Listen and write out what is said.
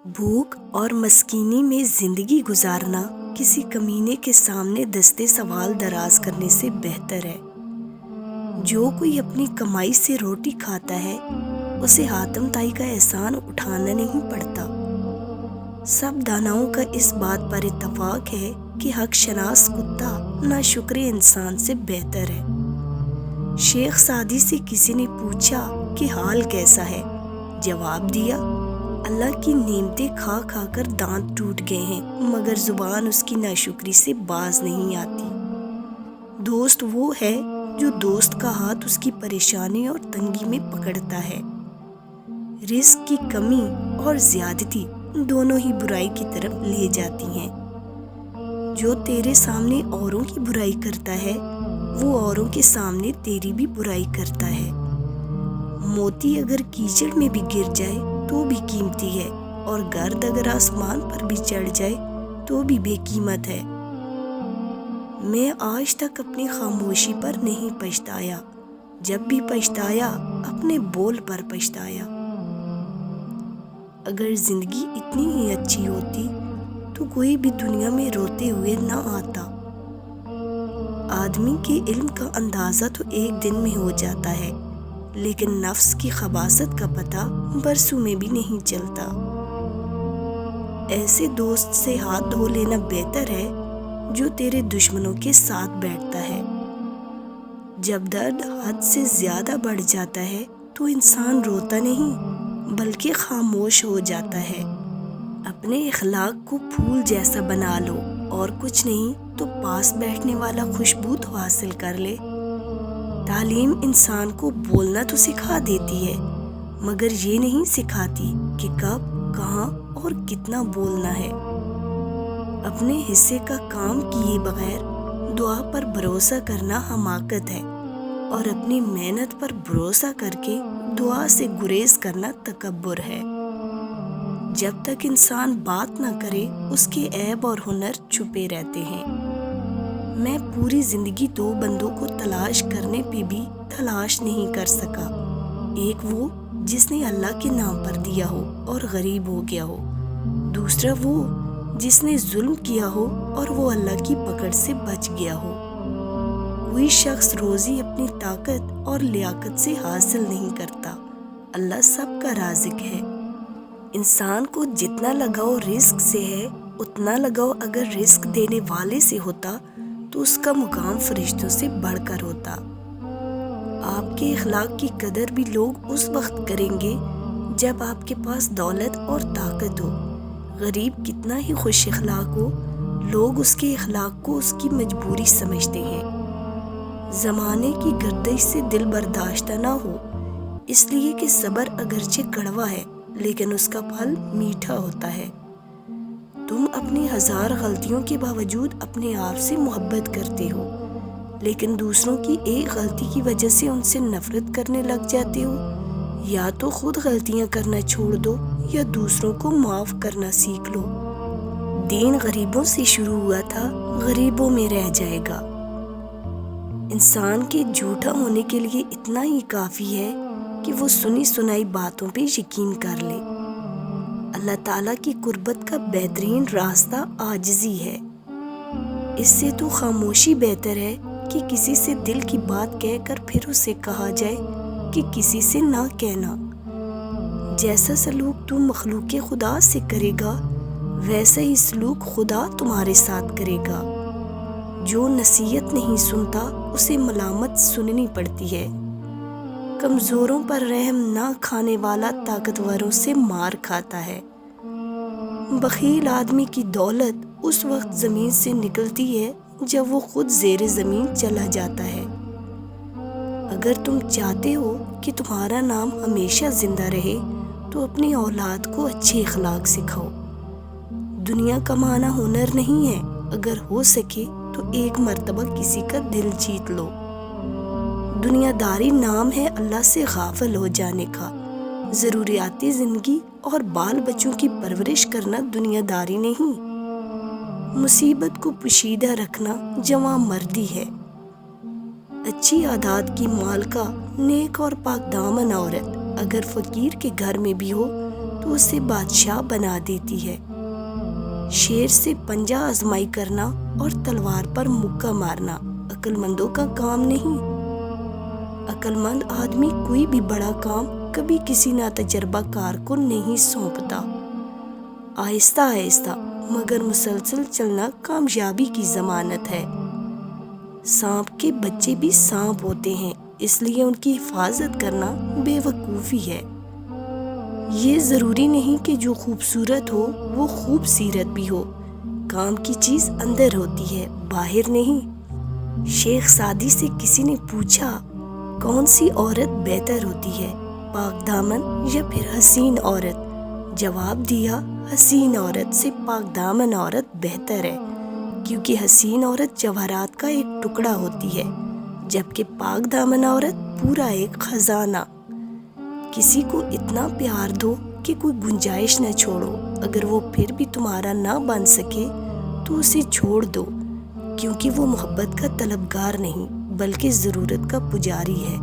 بھوک اور مسکینی میں زندگی گزارنا کسی کمینے کے سامنے دستے سوال دراز کرنے سے بہتر ہے۔ جو کوئی اپنی کمائی سے روٹی کھاتا ہے اسے حاتم طائی کا احسان اٹھانا نہیں پڑتا۔ سب داناؤں کا اس بات پر اتفاق ہے کہ حق شناس کتا ناشکر انسان سے بہتر ہے۔ شیخ سعدی سے کسی نے پوچھا کہ حال کیسا ہے؟ جواب دیا، اللہ کی نعمتیں کھا کھا کر دانت ٹوٹ گئے ہیں مگر زبان اس کی ناشکری سے باز نہیں آتی۔ دوست وہ ہے جو دوست کا ہاتھ اس کی پریشانی اور تنگی میں پکڑتا ہے۔ رزق کی کمی اور زیادتی دونوں ہی برائی کی طرف لے جاتی ہیں۔ جو تیرے سامنے اوروں کی برائی کرتا ہے وہ اوروں کے سامنے تیری بھی برائی کرتا ہے۔ موتی اگر کیچڑ میں بھی گر جائے تو بھی قیمتی ہے اور گرد اگر آسمان پر بھی چڑھ جائے تو بھی بے قیمت ہے۔ میں آج تک اپنی خاموشی پر نہیں پچھتایا، جب بھی پچھتایا اپنے بول پر پچھتایا۔ اگر زندگی اتنی ہی اچھی ہوتی تو کوئی بھی دنیا میں روتے ہوئے نہ آتا۔ آدمی کے علم کا اندازہ تو ایک دن میں ہو جاتا ہے لیکن نفس کی خباثت کا پتہ برسوں میں بھی نہیں چلتا۔ ایسے دوست سے ہاتھ دھو لینا بہتر ہے جو تیرے دشمنوں کے ساتھ بیٹھتا ہے۔ جب درد حد سے زیادہ بڑھ جاتا ہے تو انسان روتا نہیں بلکہ خاموش ہو جاتا ہے۔ اپنے اخلاق کو پھول جیسا بنا لو اور کچھ نہیں تو پاس بیٹھنے والا خوشبو تو حاصل کر لے۔ تعلیم انسان کو بولنا تو سکھا دیتی ہے مگر یہ نہیں سکھاتی کہ کب، کہاں اور کتنا بولنا ہے۔ اپنے حصے کا کام کیے بغیر دعا پر بھروسہ کرنا حماقت ہے اور اپنی محنت پر بھروسہ کر کے دعا سے گریز کرنا تکبر ہے۔ جب تک انسان بات نہ کرے اس کے عیب اور ہنر چھپے رہتے ہیں۔ میں پوری زندگی دو بندوں کو تلاش کرنے پہ بھی تلاش نہیں کر سکا، ایک وہ جس نے اللہ کے نام پر دیا ہو اور غریب ہو گیا ہو، دوسرا وہ جس نے ظلم کیا ہو اور وہ اللہ کی پکڑ سے بچ گیا ہو۔ کوئی شخص روزی اپنی طاقت اور لیاقت سے حاصل نہیں کرتا، اللہ سب کا رازق ہے۔ انسان کو جتنا لگاؤ رزق سے ہے اتنا لگاؤ اگر رزق دینے والے سے ہوتا تو اس کا مقام فرشتوں سے بڑھ کر ہوتا۔ آپ کے اخلاق کی قدر بھی لوگ اس وقت کریں گے جب آپ کے پاس دولت اور طاقت ہو۔ غریب کتنا ہی خوش اخلاق ہو، لوگ اس کے اخلاق کو اس کی مجبوری سمجھتے ہیں۔ زمانے کی گردش سے دل برداشتہ نہ ہو، اس لیے کہ صبر اگرچہ کڑوا ہے لیکن اس کا پھل میٹھا ہوتا ہے۔ تم اپنی ہزار غلطیوں کے باوجود اپنے آپ سے محبت کرتے ہو لیکن دوسروں کی ایک غلطی کی وجہ سے ان سے نفرت کرنے لگ جاتے ہو۔ یا تو خود غلطیاں کرنا چھوڑ دو یا دوسروں کو معاف کرنا سیکھ لو۔ دین غریبوں سے شروع ہوا تھا، غریبوں میں رہ جائے گا۔ انسان کے جھوٹا ہونے کے لیے اتنا ہی کافی ہے کہ وہ سنی سنائی باتوں پہ یقین کر لے۔ اللہ تعالیٰ کی قربت کا بہترین راستہ عاجزی ہے۔ اس سے تو خاموشی بہتر ہے کہ کسی سے دل کی بات کہہ کر پھر اسے کہا جائے کہ کسی سے نہ کہنا۔ جیسا سلوک تم مخلوق خدا سے کرے گا ویسا ہی سلوک خدا تمہارے ساتھ کرے گا۔ جو نصیحت نہیں سنتا اسے ملامت سننی پڑتی ہے۔ کمزوروں پر رحم نہ کھانے والا طاقتوروں سے مار کھاتا ہے۔ بخیل آدمی کی دولت اس وقت زمین سے نکلتی ہے جب وہ خود زیر زمین چلا جاتا ہے۔ اگر تم چاہتے ہو کہ تمہارا نام ہمیشہ زندہ رہے تو اپنی اولاد کو اچھے اخلاق سکھاؤ۔ دنیا کمانا ہنر نہیں ہے، اگر ہو سکے تو ایک مرتبہ کسی کا دل جیت لو۔ دنیا داری نام ہے اللہ سے غافل ہو جانے کا۔ ضروریات زندگی اور بال بچوں کی پرورش کرنا دنیا داری نہیں، مصیبت کو پوشیدہ رکھنا جواں مردی ہے۔ اچھی عادات کی مالکہ نیک اور پاک دامن عورت اگر فقیر کے گھر میں بھی ہو تو اسے بادشاہ بنا دیتی ہے۔ شیر سے پنجہ آزمائی کرنا اور تلوار پر مکہ مارنا عقل مندوں کا کام نہیں۔ عقل مند آدمی کوئی بھی بڑا کام کبھی کسی ناتجربہ کار کو نہیں سونپتا۔ آہستہ آہستہ مگر مسلسل چلنا کامیابی کی ضمانت ہے۔ سانپ کے بچے بھی سانپ ہوتے ہیں، اس لیے ان کی حفاظت کرنا بے وقوفی ہے۔ یہ ضروری نہیں کہ جو خوبصورت ہو وہ خوب سیرت بھی ہو۔ کام کی چیز اندر ہوتی ہے، باہر نہیں۔ شیخ سعدی سے کسی نے پوچھا کون سی عورت بہتر ہوتی ہے، پاک دامن یا پھر حسین عورت؟ جواب دیا، حسین عورت سے پاک دامن عورت بہتر ہے، کیونکہ حسین عورت جواہرات کا ایک ٹکڑا ہوتی ہے، جبکہ پاک دامن عورت پورا ایک خزانہ۔ کسی کو اتنا پیار دو کہ کوئی گنجائش نہ چھوڑو، اگر وہ پھر بھی تمہارا نہ بن سکے تو اسے چھوڑ دو، کیونکہ وہ محبت کا طلبگار نہیں بلکہ ضرورت کا پجاری ہے۔